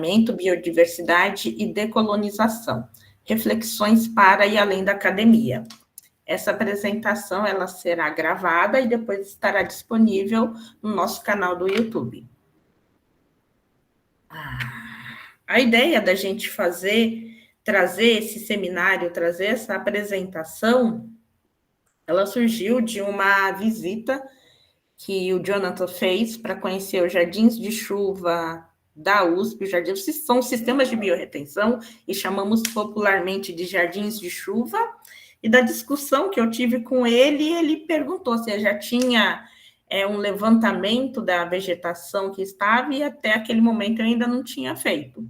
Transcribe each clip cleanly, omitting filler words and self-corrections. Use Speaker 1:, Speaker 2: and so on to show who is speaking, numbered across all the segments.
Speaker 1: mapeamento, biodiversidade e decolonização. Reflexões para e além da academia. Essa apresentação ela será gravada e depois estará disponível no nosso canal do YouTube. A ideia da gente trazer esse seminário, trazer essa apresentação, ela surgiu de uma visita que o Jonathan fez para conhecer os jardins de chuva da USP. Os jardins são sistemas de biorretenção e chamamos popularmente de jardins de chuva. E da discussão que eu tive com ele, ele perguntou se já tinha um levantamento da vegetação que estava e até aquele momento eu ainda não tinha feito.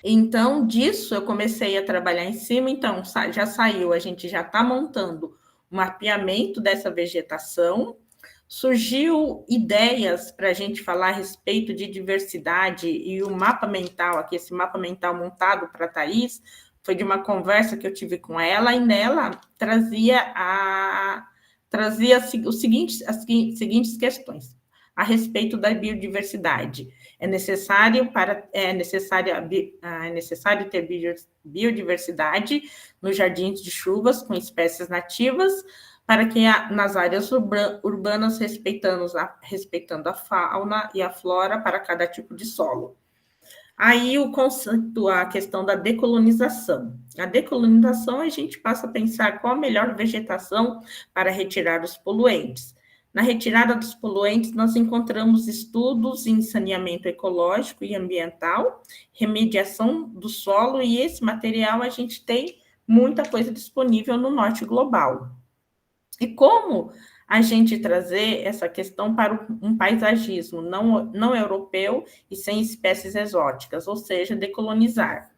Speaker 1: Então, disso eu comecei a trabalhar em cima, então já saiu, a gente já está montando um mapeamento dessa vegetação, surgiu ideias para a gente falar a respeito de diversidade e o mapa mental, aqui esse mapa mental montado para a Thaís, foi de uma conversa que eu tive com ela, e nela trazia as seguintes questões a respeito da biodiversidade. É necessário ter biodiversidade nos jardins de chuvas com espécies nativas, para que nas áreas urbanas respeitando a fauna e a flora para cada tipo de solo. Aí o conceito, a questão da decolonização. A decolonização, a gente passa a pensar qual a melhor vegetação para retirar os poluentes. Na retirada dos poluentes, nós encontramos estudos em saneamento ecológico e ambiental, remediação do solo, e esse material a gente tem muita coisa disponível no norte global. E como a gente trazer essa questão para um paisagismo não europeu e sem espécies exóticas, ou seja, decolonizar.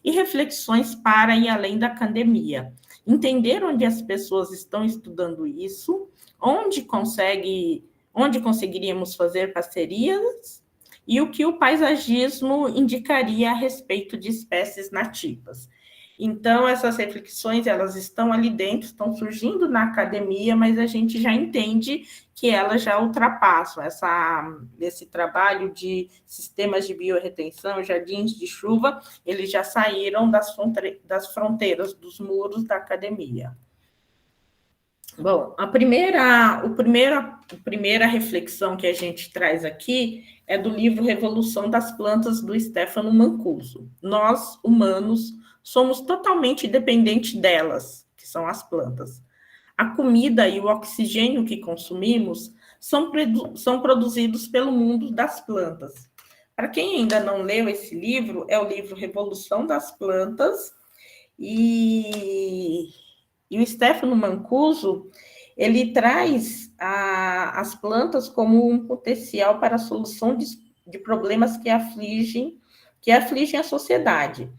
Speaker 1: E reflexões para e além da academia. Entender onde as pessoas estão estudando isso, onde conseguiríamos fazer parcerias e o que o paisagismo indicaria a respeito de espécies nativas. Então, essas reflexões, elas estão ali dentro, estão surgindo na academia, mas a gente já entende que elas já ultrapassam esse trabalho de sistemas de biorretenção, jardins de chuva, eles já saíram das fronteiras, dos muros da academia. Bom, a primeira reflexão que a gente traz aqui é do livro Revolução das Plantas, do Stefano Mancuso. Nós, humanos, somos totalmente dependentes delas, que são as plantas. A comida e o oxigênio que consumimos são produzidos pelo mundo das plantas. Para quem ainda não leu esse livro, é o livro Revolução das Plantas, e o Stefano Mancuso, ele traz as plantas como um potencial para a solução de problemas que afligem a sociedade.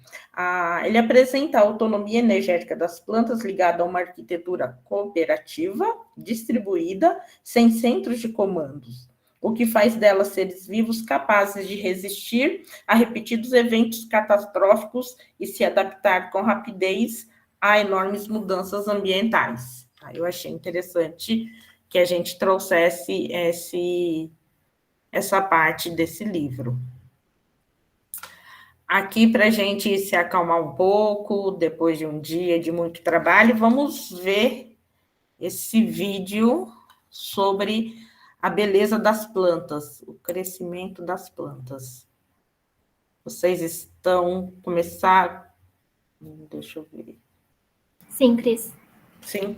Speaker 1: Ele apresenta a autonomia energética das plantas ligada a uma arquitetura cooperativa, distribuída, sem centros de comandos, o que faz delas seres vivos capazes de resistir a repetidos eventos catastróficos e se adaptar com rapidez a enormes mudanças ambientais. Eu achei interessante que a gente trouxesse essa parte desse livro. Aqui, para a gente se acalmar um pouco, depois de um dia de muito trabalho, vamos ver esse vídeo sobre a beleza das plantas, o crescimento das plantas. Vocês estão começar? Deixa eu ver.
Speaker 2: Sim, Cris.
Speaker 1: Sim.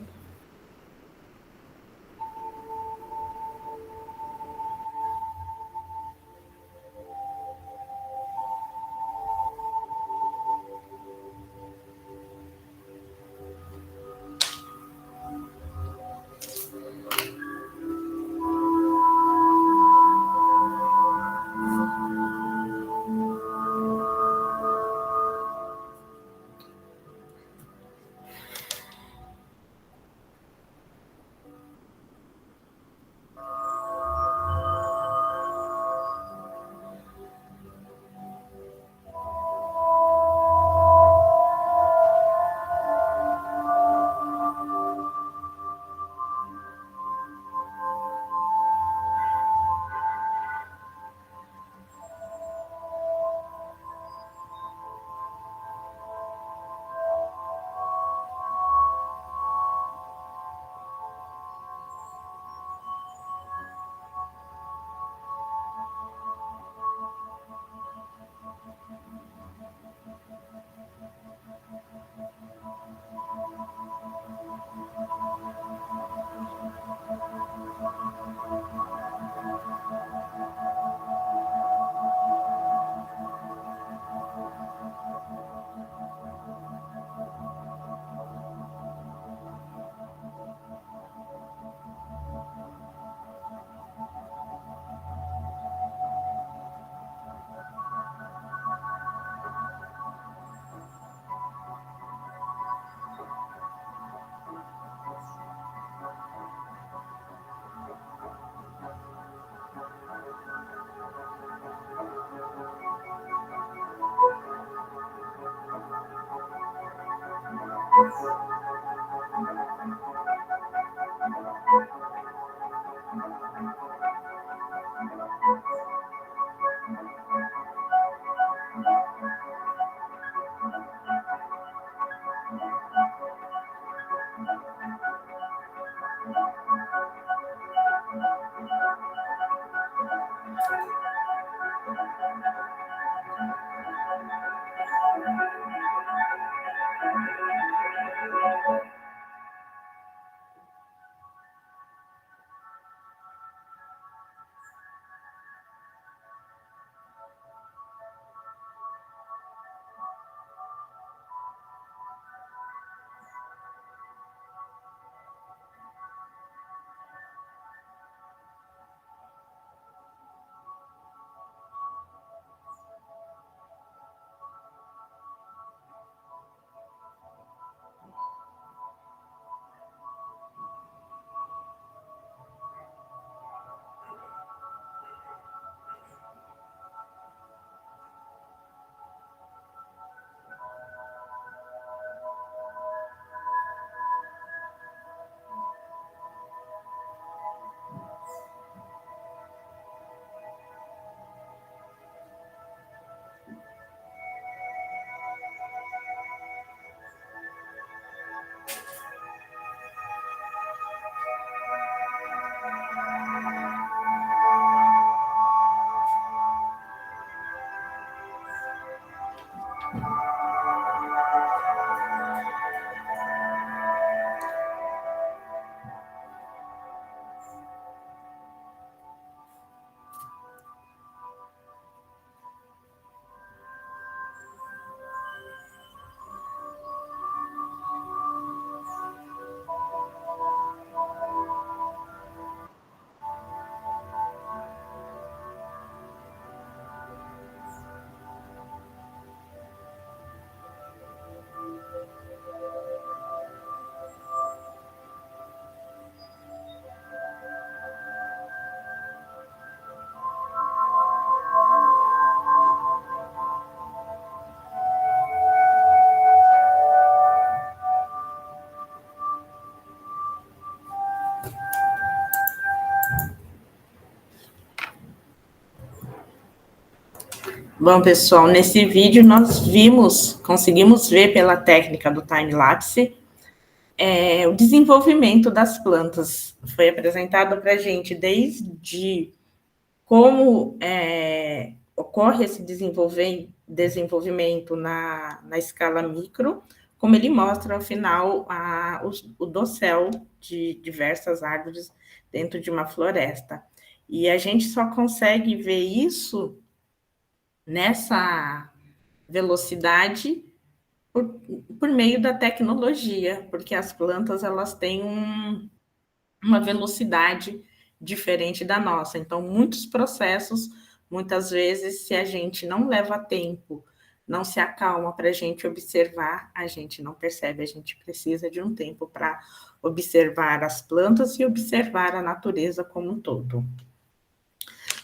Speaker 1: Bom, pessoal, nesse vídeo nós conseguimos ver pela técnica do time-lapse o desenvolvimento das plantas. Foi apresentado para a gente desde como ocorre esse desenvolvimento na escala micro, como ele mostra, ao final, o dossel de diversas árvores dentro de uma floresta. E a gente só consegue ver isso nessa velocidade por meio da tecnologia, porque as plantas elas têm uma velocidade diferente da nossa. Então, muitos processos, muitas vezes, se a gente não leva tempo, não se acalma para a gente observar, a gente não percebe, a gente precisa de um tempo para observar as plantas e observar a natureza como um todo.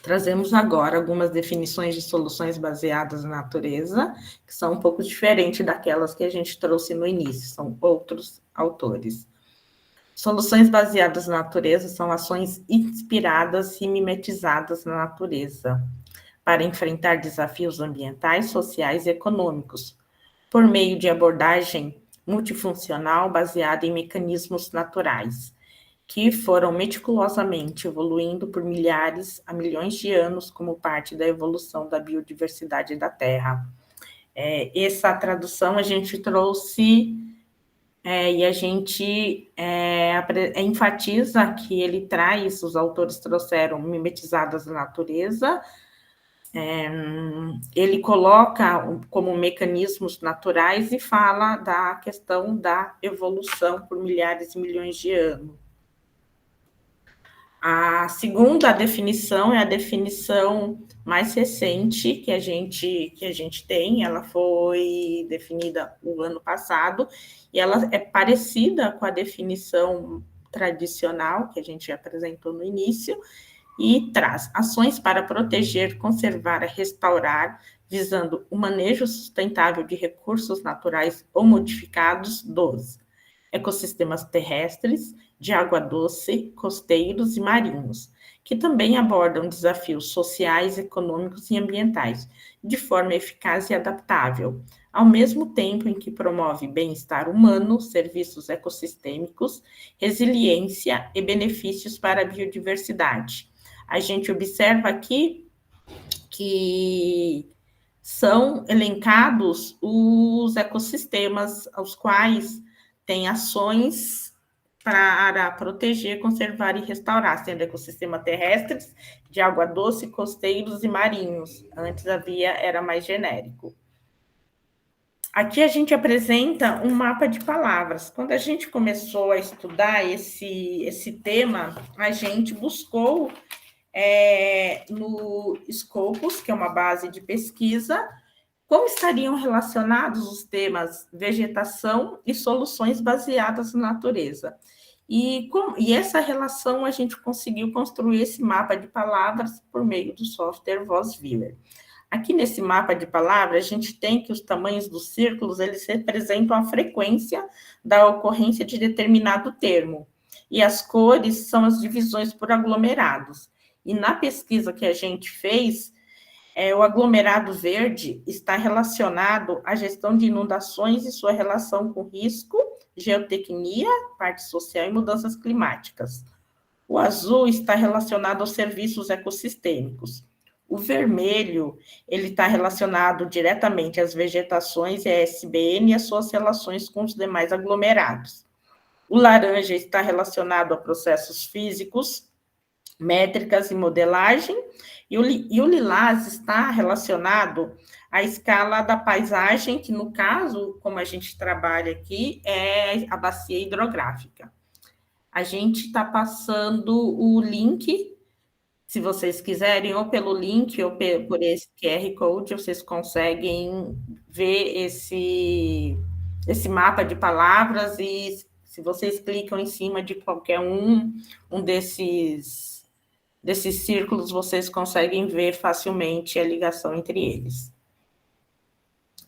Speaker 1: Trazemos agora algumas definições de soluções baseadas na natureza, que são um pouco diferentes daquelas que a gente trouxe no início, são outros autores. Soluções baseadas na natureza são ações inspiradas e mimetizadas na natureza, para enfrentar desafios ambientais, sociais e econômicos, por meio de abordagem multifuncional baseada em mecanismos naturais, que foram meticulosamente evoluindo por milhares a milhões de anos como parte da evolução da biodiversidade da Terra. Essa tradução a gente trouxe e a gente enfatiza que ele traz, os autores trouxeram mimetizadas na natureza, ele coloca como mecanismos naturais e fala da questão da evolução por milhares e milhões de anos. A segunda definição é a definição mais recente que a gente tem, ela foi definida o ano passado, e ela é parecida com a definição tradicional que a gente apresentou no início, e traz ações para proteger, conservar, restaurar, visando o manejo sustentável de recursos naturais ou modificados dos ecossistemas terrestres, de água doce, costeiros e marinhos, que também abordam desafios sociais, econômicos e ambientais, de forma eficaz e adaptável, ao mesmo tempo em que promove bem-estar humano, serviços ecossistêmicos, resiliência e benefícios para a biodiversidade. A gente observa aqui que são elencados os ecossistemas aos quais tem ações para proteger, conservar e restaurar, sendo ecossistema terrestres, de água doce, costeiros e marinhos. Antes era mais genérico. Aqui a gente apresenta um mapa de palavras. Quando a gente começou a estudar esse tema, a gente buscou no Scopus, que é uma base de pesquisa, como estariam relacionados os temas vegetação e soluções baseadas na natureza. E essa relação a gente conseguiu construir esse mapa de palavras por meio do software VozViewer. Aqui nesse mapa de palavras, a gente tem que os tamanhos dos círculos, eles representam a frequência da ocorrência de determinado termo. E as cores são as divisões por aglomerados. E na pesquisa que a gente fez, o aglomerado verde está relacionado à gestão de inundações e sua relação com risco, geotecnia, parte social e mudanças climáticas. O azul está relacionado aos serviços ecossistêmicos. O vermelho, ele está relacionado diretamente às vegetações e à SBN e às suas relações com os demais aglomerados. O laranja está relacionado a processos físicos, métricas e modelagem, e o lilás está relacionado à escala da paisagem, que no caso, como a gente trabalha aqui, é a bacia hidrográfica. A gente está passando o link, se vocês quiserem, ou pelo link ou por esse QR Code, vocês conseguem ver esse mapa de palavras e se vocês clicam em cima de qualquer um desses círculos, vocês conseguem ver facilmente a ligação entre eles.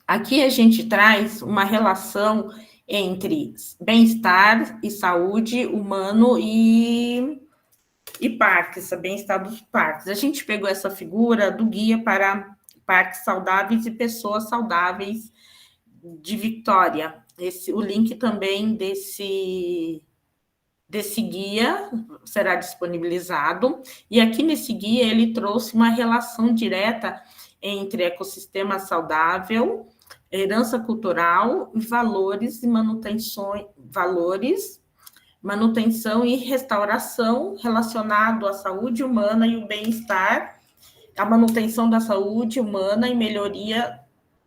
Speaker 1: Aqui a gente traz uma relação entre bem-estar e saúde humano e parques, bem-estar dos parques. A gente pegou essa figura do Guia para Parques Saudáveis e Pessoas Saudáveis de Vitória. O link também desse guia será disponibilizado, e aqui nesse guia ele trouxe uma relação direta entre ecossistema saudável, herança cultural, valores e manutenção e restauração relacionado à saúde humana e o bem-estar, a manutenção da saúde humana e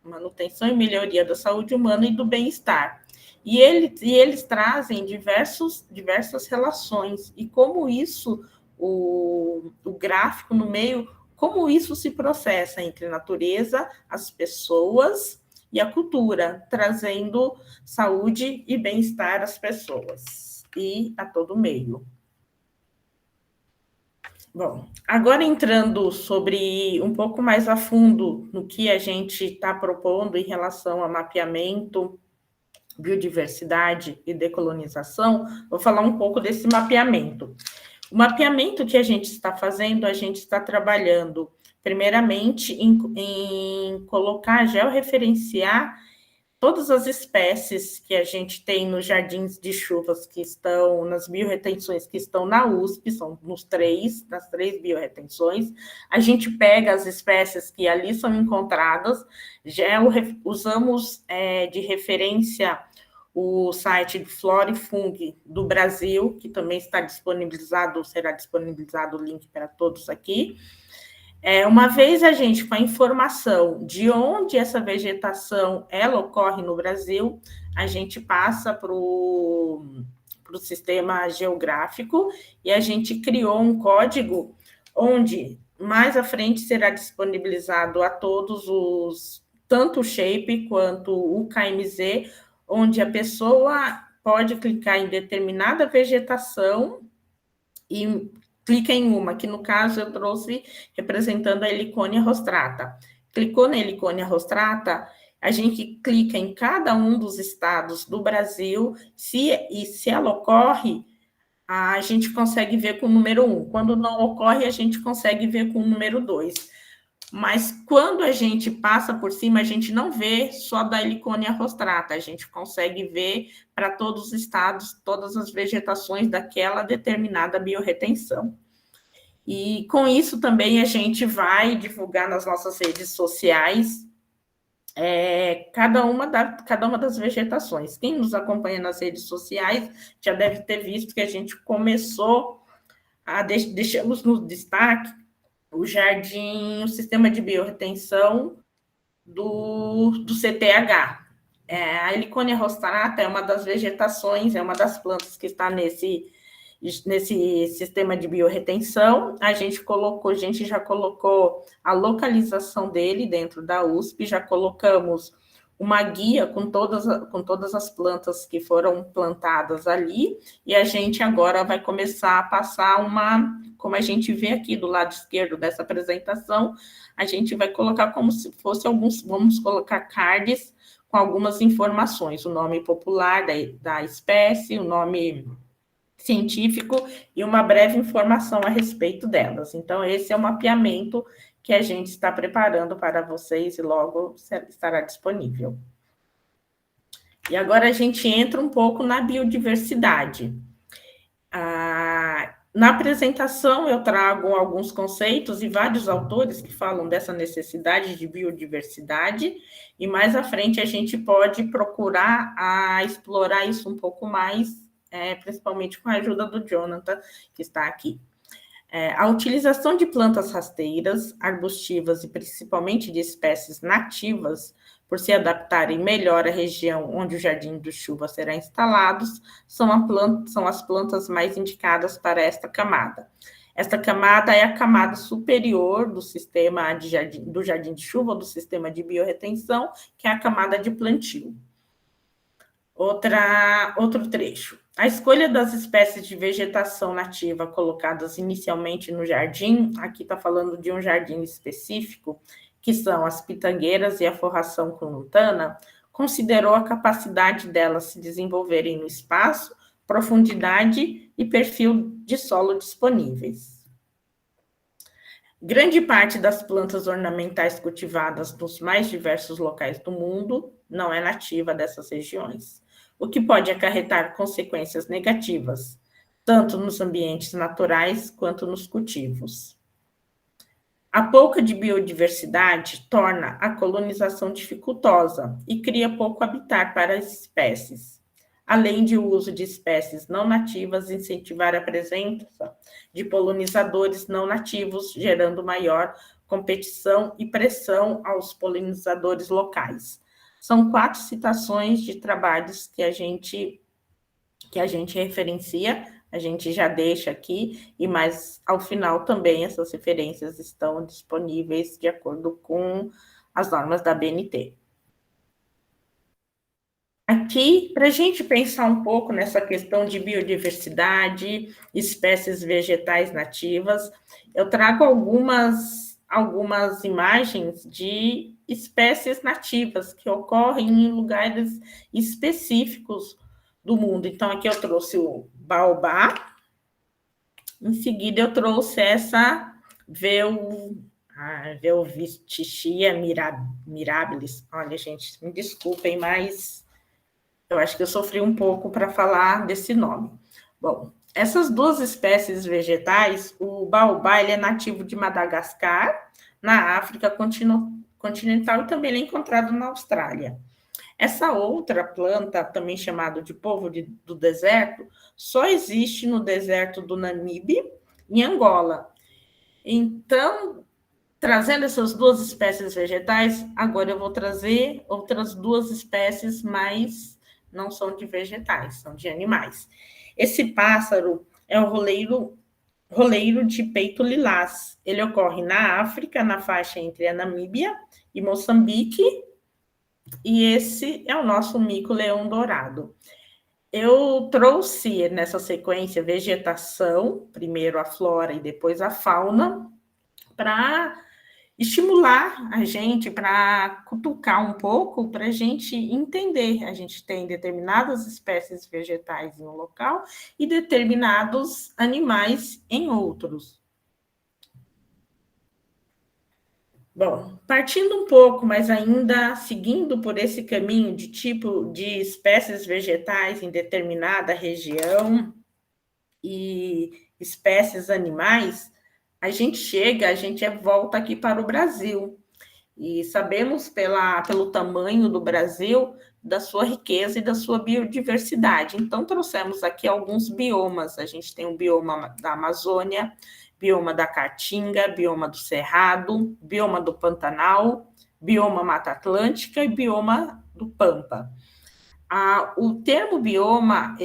Speaker 1: manutenção e melhoria da saúde humana e do bem-estar. E eles trazem diversas relações, e como isso, o gráfico no meio, como isso se processa entre a natureza, as pessoas e a cultura, trazendo saúde e bem-estar às pessoas e a todo meio. Bom, agora entrando sobre um pouco mais a fundo no que a gente está propondo em relação a mapeamento, biodiversidade e decolonização, vou falar um pouco desse mapeamento. O mapeamento que a gente está fazendo, a gente está trabalhando, primeiramente, em colocar, georreferenciar todas as espécies que a gente tem nos jardins de chuvas que estão, nas biorretenções que estão na USP, são nas três biorretenções, a gente pega as espécies que ali são encontradas, usamos de referência o site de Flora e Fung do Brasil, que também está disponibilizado, será disponibilizado o link para todos aqui. Uma vez a gente, com a informação de onde essa vegetação ela ocorre no Brasil, a gente passa para o sistema geográfico e a gente criou um código onde mais à frente será disponibilizado a todos tanto o Shape quanto o KMZ, onde a pessoa pode clicar em determinada vegetação e clica em uma, que no caso eu trouxe representando a Heliconia rostrata. clicou na Heliconia rostrata, a gente clica em cada um dos estados do Brasil, se ela ocorre, a gente consegue ver com o número 1. Quando não ocorre, a gente consegue ver com o número 2. Mas quando a gente passa por cima, a gente não vê só da Heliconia rostrata, a gente consegue ver para todos os estados, todas as vegetações daquela determinada biorretenção. E com isso também a gente vai divulgar nas nossas redes sociais cada uma das vegetações. Quem nos acompanha nas redes sociais já deve ter visto que a gente começou deixamos no destaque o jardim, o sistema de biorretenção do CTH. A Heliconia rostrata é uma das vegetações, é uma das plantas que está nesse sistema de biorretenção. A gente já colocou a localização dele dentro da USP, já colocamos uma guia com todas as plantas que foram plantadas ali, e a gente agora vai começar a passar como a gente vê aqui do lado esquerdo dessa apresentação, a gente vai colocar como se fosse vamos colocar cards com algumas informações, o nome popular da espécie, o nome científico e uma breve informação a respeito delas. Então, esse é o mapeamento que a gente está preparando para vocês e logo estará disponível. E agora a gente entra um pouco na biodiversidade. Na apresentação eu trago alguns conceitos e vários autores que falam dessa necessidade de biodiversidade, e mais à frente a gente pode procurar explorar isso um pouco mais, principalmente com a ajuda do Jonathan, que está aqui. A utilização de plantas rasteiras, arbustivas e principalmente de espécies nativas, por se adaptarem melhor à região onde o jardim do chuva será instalado, são as plantas mais indicadas para esta camada. Esta camada é a camada superior do sistema do jardim de chuva, do sistema de biorretenção, que é a camada de plantio. Outro trecho. A escolha das espécies de vegetação nativa colocadas inicialmente no jardim, aqui está falando de um jardim específico, que são as pitangueiras e a forração conluntana, considerou a capacidade delas se desenvolverem no espaço, profundidade e perfil de solo disponíveis. Grande parte das plantas ornamentais cultivadas nos mais diversos locais do mundo não é nativa dessas regiões, o que pode acarretar consequências negativas, tanto nos ambientes naturais quanto nos cultivos. A pouca de biodiversidade torna a colonização dificultosa e cria pouco habitat para as espécies, além de o uso de espécies não nativas incentivar a presença de polinizadores não nativos, gerando maior competição e pressão aos polinizadores locais. São 4 citações de trabalhos que a gente referencia, a gente já deixa aqui, mas ao final também essas referências estão disponíveis de acordo com as normas da BNT. Aqui, para a gente pensar um pouco nessa questão de biodiversidade, espécies vegetais nativas, eu trago algumas imagens de espécies nativas que ocorrem em lugares específicos do mundo. Então, aqui eu trouxe o baobá, em seguida eu trouxe essa Welwitschia mirabilis. Olha, gente, me desculpem, mas eu acho que eu sofri um pouco para falar desse nome. Bom, essas 2 espécies vegetais, o baobá ele é nativo de Madagascar, na África continental, e também é encontrado na Austrália. Essa outra planta, também chamada de polvo do deserto, só existe no deserto do Namibe, em Angola. Então, trazendo essas 2 espécies vegetais, agora eu vou trazer outras 2 espécies, mas não são de vegetais, são de animais. Esse pássaro é o roleiro de peito lilás. Ele ocorre na África, na faixa entre a Namíbia e Moçambique, e esse é o nosso mico-leão dourado. Eu trouxe nessa sequência vegetação, primeiro a flora e depois a fauna, para estimular a gente para cutucar um pouco, para a gente entender. A gente tem determinadas espécies vegetais em um local e determinados animais em outros. Bom, partindo um pouco, mas ainda seguindo por esse caminho de tipo de espécies vegetais em determinada região e espécies animais, a gente volta aqui para o Brasil. E sabemos pelo tamanho do Brasil, da sua riqueza e da sua biodiversidade. Então, trouxemos aqui alguns biomas. A gente tem o bioma da Amazônia, bioma da Caatinga, bioma do Cerrado, bioma do Pantanal, bioma Mata Atlântica e bioma do Pampa. O termo bioma,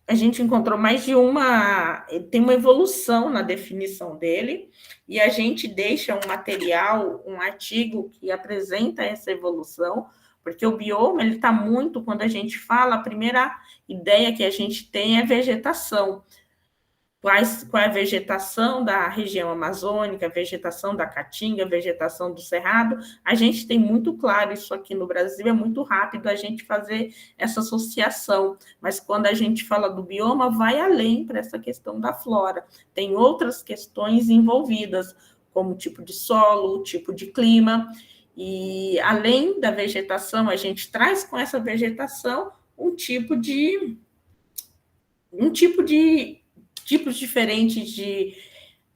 Speaker 1: a gente encontrou mais de uma, tem uma evolução na definição dele, e a gente deixa um material, um artigo que apresenta essa evolução, porque o bioma, ele está muito, quando a gente fala, a primeira ideia que a gente tem é vegetação. Qual é a vegetação da região amazônica, a vegetação da Caatinga, a vegetação do Cerrado. A gente tem muito claro isso aqui no Brasil, é muito rápido a gente fazer essa associação, mas quando a gente fala do bioma, vai além para essa questão da flora. Tem outras questões envolvidas, como o tipo de solo, o tipo de clima, e além da vegetação, a gente traz com essa vegetação tipos diferentes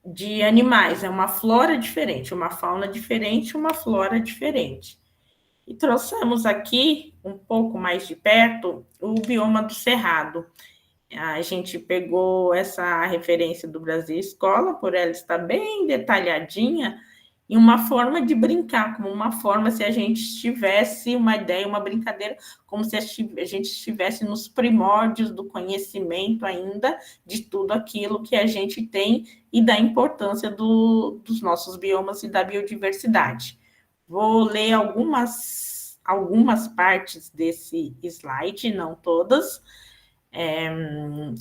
Speaker 1: de animais, é uma flora diferente, uma fauna diferente, uma flora diferente. E trouxemos aqui, um pouco mais de perto, o bioma do Cerrado. A gente pegou essa referência do Brasil Escola, por ela estar bem detalhadinha, em uma forma de brincar, como uma forma se a gente tivesse uma ideia, uma brincadeira, como se a gente estivesse nos primórdios do conhecimento ainda de tudo aquilo que a gente tem e da importância dos nossos biomas e da biodiversidade. Vou ler algumas partes desse slide, não todas.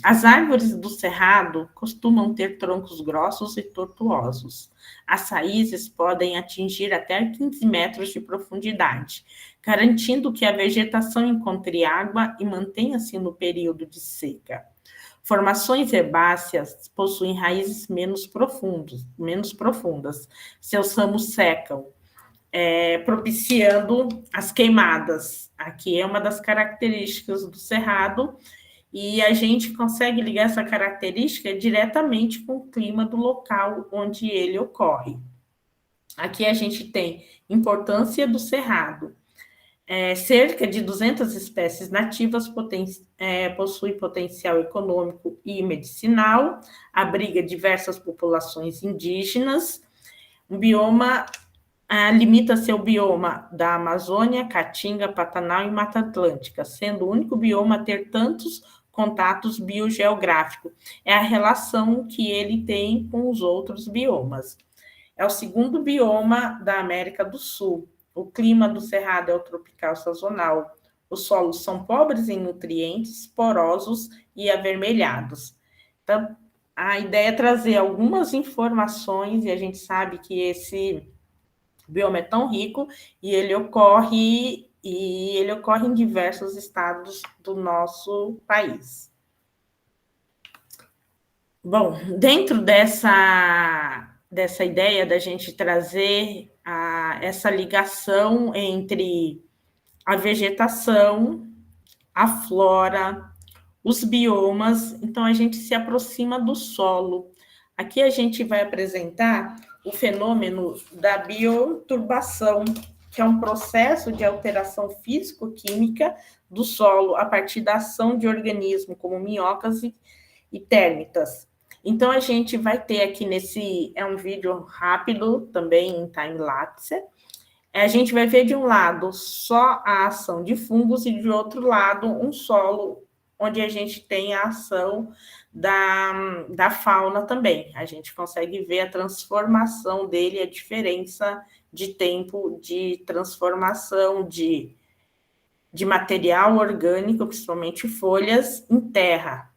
Speaker 1: As árvores do cerrado costumam ter troncos grossos e tortuosos. As raízes podem atingir até 15 metros de profundidade, garantindo que a vegetação encontre água e mantenha-se no período de seca. Formações herbáceas possuem raízes menos profundas. Seus ramos secam, propiciando as queimadas. Aqui é uma das características do cerrado, e a gente consegue ligar essa característica diretamente com o clima do local onde ele ocorre. Aqui a gente tem importância do cerrado. Cerca de 200 espécies nativas possuem potencial econômico e medicinal, abriga diversas populações indígenas. O bioma limita-se ao bioma da Amazônia, Caatinga, Pantanal e Mata Atlântica, sendo o único bioma a ter tantos contatos biogeográficos. É a relação que ele tem com os outros biomas. É o segundo bioma da América do Sul. O clima do Cerrado é o tropical sazonal. Os solos são pobres em nutrientes, porosos e avermelhados. Então, a ideia é trazer algumas informações, e a gente sabe que esse bioma é tão rico e ele ocorre em diversos estados do nosso país. Bom, dentro dessa ideia da gente trazer essa ligação entre a vegetação, a flora, os biomas, então a gente se aproxima do solo. Aqui a gente vai apresentar o fenômeno da bioturbação, que é um processo de alteração físico-química do solo a partir da ação de organismos como minhocas e térmitas. Então, a gente vai ter aqui é um vídeo rápido, também em time-lapse. A gente vai ver de um lado só a ação de fungos e de outro lado um solo onde a gente tem a ação da fauna também. A gente consegue ver a transformação dele, a diferença de tempo de transformação de material orgânico, principalmente folhas, em terra.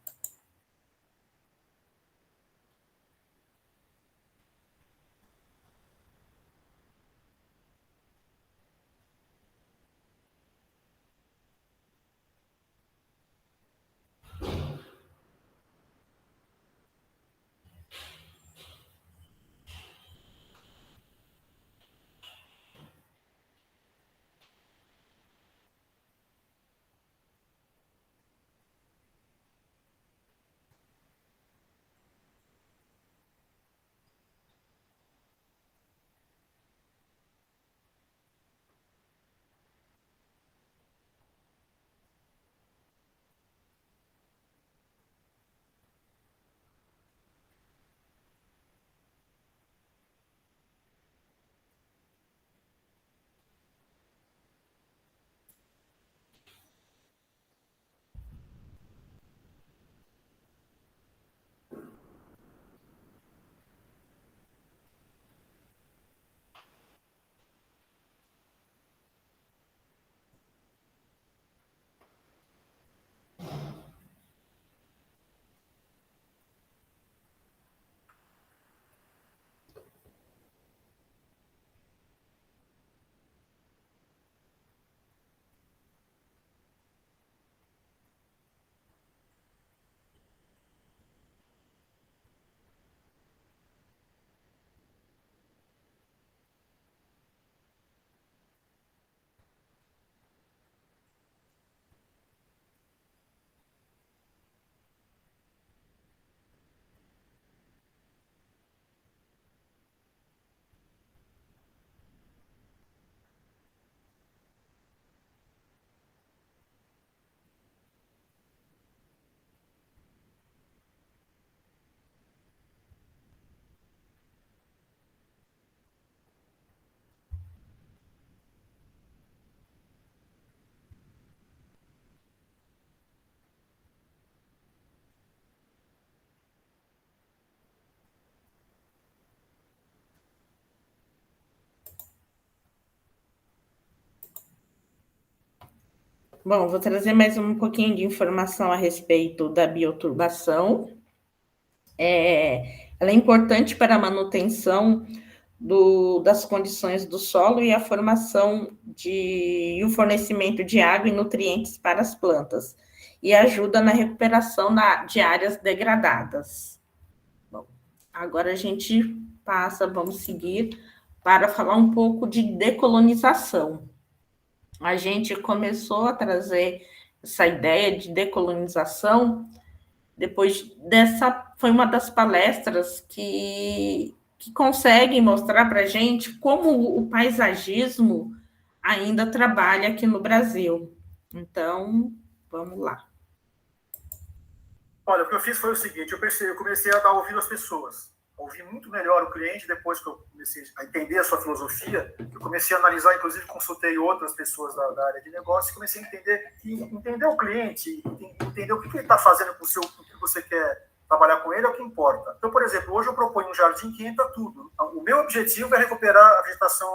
Speaker 1: Bom, vou trazer mais um pouquinho de informação a respeito da bioturbação. Ela é importante para a manutenção das condições do solo e a formação e o fornecimento de água e nutrientes para as plantas, e ajuda na recuperação de áreas degradadas. Bom, agora a gente vamos seguir para falar um pouco de decolonização. A gente começou a trazer essa ideia de decolonização depois foi uma das palestras que consegue mostrar para a gente como o paisagismo ainda trabalha aqui no Brasil. Então, vamos lá.
Speaker 3: Olha, o que eu fiz foi o seguinte, eu comecei a dar ouvido às pessoas, ouvir muito melhor o cliente. Depois que eu comecei a entender a sua filosofia, eu comecei a analisar, inclusive consultei outras pessoas da área de negócio, e comecei a entender o cliente, entender o que ele está fazendo com o que você quer trabalhar com ele, é o que importa. Então, por exemplo, hoje eu proponho um jardim que entra tudo. Então, o meu objetivo é recuperar a vegetação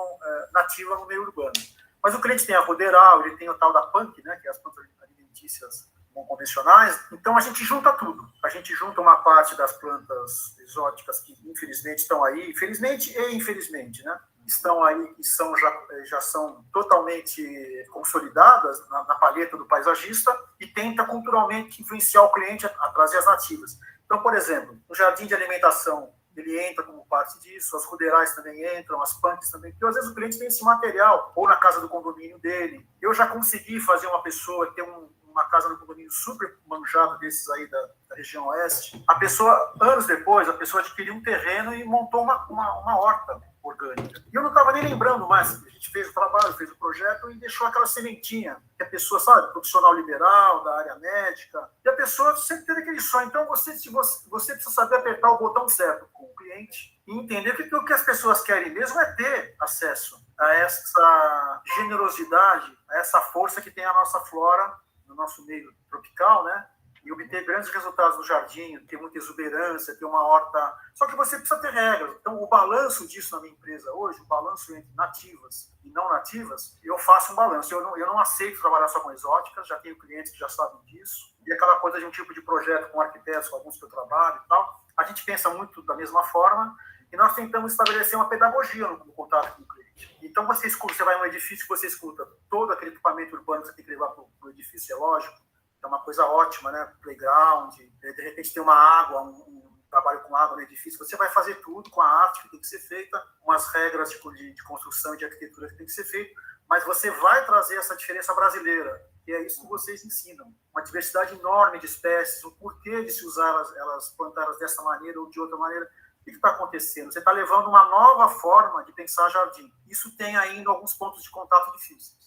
Speaker 3: nativa no meio urbano. Mas o cliente tem a ruderal, ele tem o tal da punk, né, que é as plantas alimentícias convencionais. Então a gente junta tudo. A gente junta uma parte das plantas exóticas que infelizmente estão aí, felizmente e infelizmente, né? Estão aí e já são totalmente consolidadas na palheta do paisagista, e tenta culturalmente influenciar o cliente a trazer as nativas. Então, por exemplo, o jardim de alimentação, ele entra como parte disso, as ruderais também entram, as punks também, porque às vezes o cliente tem esse material, ou na casa do condomínio dele. Eu já consegui fazer uma pessoa ter uma casa no condomínio super manjado desses aí da região oeste. A pessoa, anos depois, a pessoa adquiriu um terreno e montou uma horta orgânica. E eu não estava nem lembrando mais. A gente fez o trabalho, fez o projeto e deixou aquela sementinha. Que a pessoa, sabe, profissional liberal, da área médica. E a pessoa sempre teve aquele sonho. Então, você precisa saber apertar o botão certo com o cliente e entender que o que as pessoas querem mesmo é ter acesso a essa generosidade, a essa força que tem a nossa flora no nosso meio tropical, né? E obter grandes resultados no jardim, ter muita exuberância, ter uma horta. Só que você precisa ter regras. Então, o balanço disso na minha empresa hoje, o balanço entre nativas e não nativas, eu faço um balanço. Eu não aceito trabalhar só com exóticas, já tenho clientes que já sabem disso. E aquela coisa de um tipo de projeto com arquitetos, com alguns que eu trabalho e tal, a gente pensa muito da mesma forma e nós tentamos estabelecer uma pedagogia no contato com o cliente. Então, você vai num edifício, você escuta todo aquele equipamento urbano que você tem que levar para o edifício, é lógico. É uma coisa ótima, né? Playground, de repente tem uma água, um trabalho com água no edifício. Você vai fazer tudo com a arte que tem que ser feita, com as regras de construção e de arquitetura que tem que ser feito, mas você vai trazer essa diferença brasileira, e é isso que vocês ensinam. Uma diversidade enorme de espécies, o porquê de se usar elas plantadas dessa maneira ou de outra maneira. O que está acontecendo? Você está levando uma nova forma de pensar jardim. Isso tem ainda alguns pontos de contato difíceis.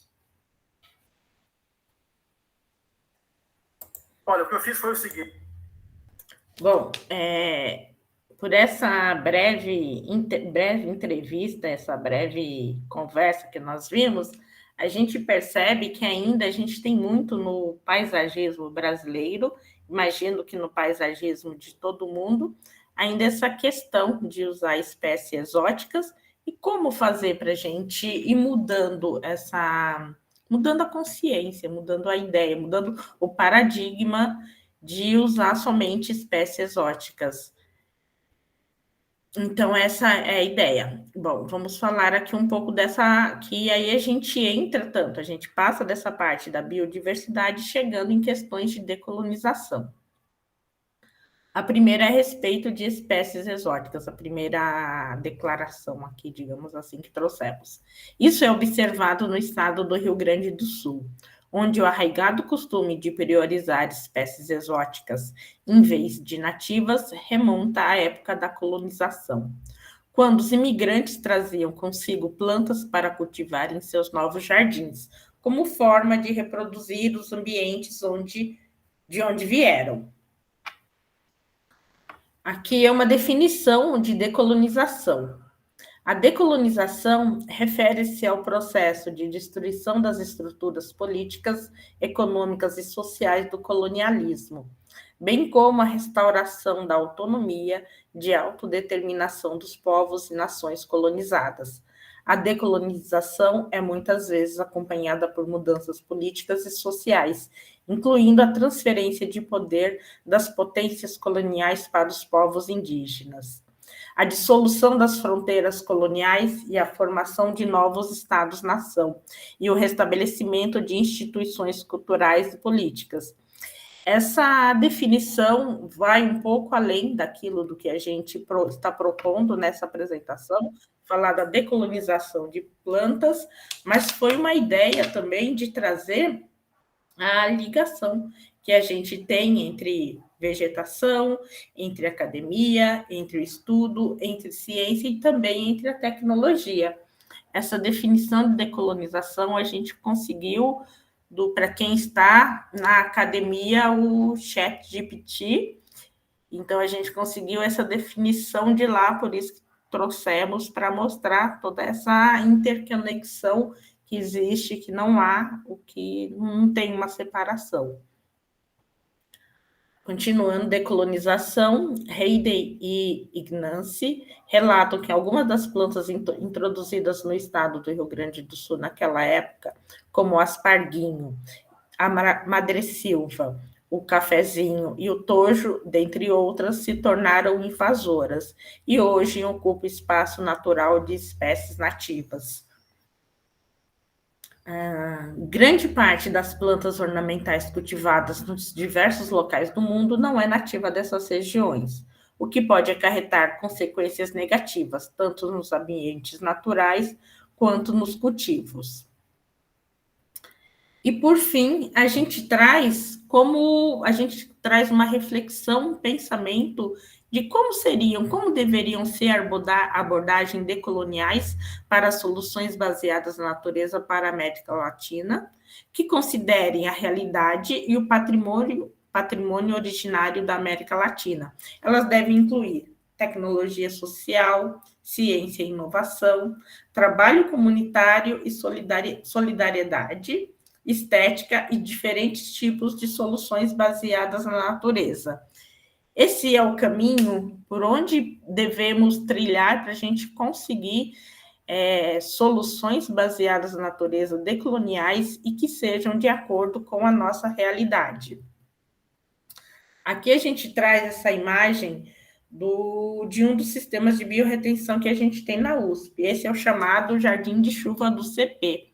Speaker 3: Olha, o que eu fiz foi o seguinte.
Speaker 1: Bom, por essa breve entrevista, essa breve conversa que nós vimos, a gente percebe que ainda a gente tem muito no paisagismo brasileiro, imagino que no paisagismo de todo mundo, ainda essa questão de usar espécies exóticas e como fazer para a gente ir mudando a consciência, mudando a ideia, mudando o paradigma de usar somente espécies exóticas. Então, essa é a ideia. Bom, vamos falar aqui um pouco dessa, que aí a gente a gente passa dessa parte da biodiversidade chegando em questões de decolonização. A primeira é a respeito de espécies exóticas, a primeira declaração aqui, digamos assim, que trouxemos. Isso é observado no estado do Rio Grande do Sul, onde o arraigado costume de priorizar espécies exóticas em vez de nativas remonta à época da colonização, quando os imigrantes traziam consigo plantas para cultivar em seus novos jardins, como forma de reproduzir os ambientes de onde vieram. Aqui é uma definição de decolonização. A decolonização refere-se ao processo de destruição das estruturas políticas, econômicas e sociais do colonialismo, bem como a restauração da autonomia de autodeterminação dos povos e nações colonizadas, A decolonização é muitas vezes acompanhada por mudanças políticas e sociais, incluindo a transferência de poder das potências coloniais para os povos indígenas, a dissolução das fronteiras coloniais e a formação de novos estados-nação, e o restabelecimento de instituições culturais e políticas. Essa definição vai um pouco além daquilo do que a gente está propondo nessa apresentação, falar da decolonização de plantas, mas foi uma ideia também de trazer a ligação que a gente tem entre vegetação, entre academia, entre o estudo, entre ciência e também entre a tecnologia. Essa definição de decolonização a gente conseguiu para quem está na academia, o ChatGPT. Então, a gente conseguiu essa definição de lá, por isso que trouxemos para mostrar toda essa interconexão que existe, que não há, o que não tem uma separação. Continuando, decolonização, Hayden e Ignacy relatam que algumas das plantas introduzidas no estado do Rio Grande do Sul naquela época, como o asparguinho, a madressilva, o cafezinho e o tojo, dentre outras, se tornaram invasoras e hoje ocupam espaço natural de espécies nativas. Grande parte das plantas ornamentais cultivadas nos diversos locais do mundo não é nativa dessas regiões, o que pode acarretar consequências negativas, tanto nos ambientes naturais quanto nos cultivos. E, por fim, a gente traz uma reflexão, um pensamento de como deveriam ser abordagens decoloniais para soluções baseadas na natureza para a América Latina, que considerem a realidade e o patrimônio originário da América Latina. Elas devem incluir tecnologia social, ciência e inovação, trabalho comunitário e solidariedade, estética e diferentes tipos de soluções baseadas na natureza. Esse é o caminho por onde devemos trilhar para a gente conseguir soluções baseadas na natureza decoloniais e que sejam de acordo com a nossa realidade. Aqui a gente traz essa imagem de um dos sistemas de biorretenção que a gente tem na USP. Esse é o chamado Jardim de Chuva do CP.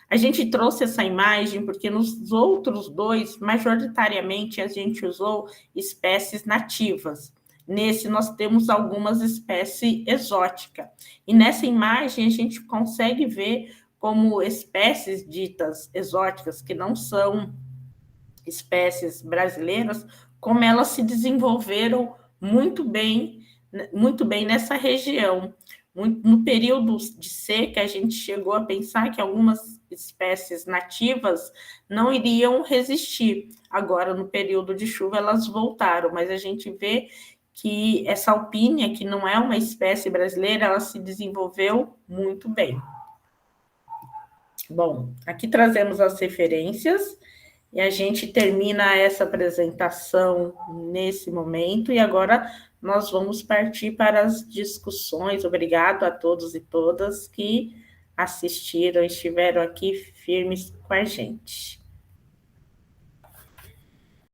Speaker 1: A gente trouxe essa imagem porque nos outros dois, majoritariamente, a gente usou espécies nativas. Nesse, nós temos algumas espécies exóticas. E nessa imagem, a gente consegue ver como espécies ditas exóticas, que não são espécies brasileiras, como elas se desenvolveram muito bem nessa região. No período de seca, a gente chegou a pensar que algumas espécies nativas não iriam resistir. Agora, no período de chuva, elas voltaram, mas a gente vê que essa alpínia, que não é uma espécie brasileira, ela se desenvolveu muito bem. Bom, aqui trazemos as referências e a gente termina essa apresentação nesse momento e agora nós vamos partir para as discussões. Obrigado a todos e todas que assistiram e estiveram aqui firmes com a gente.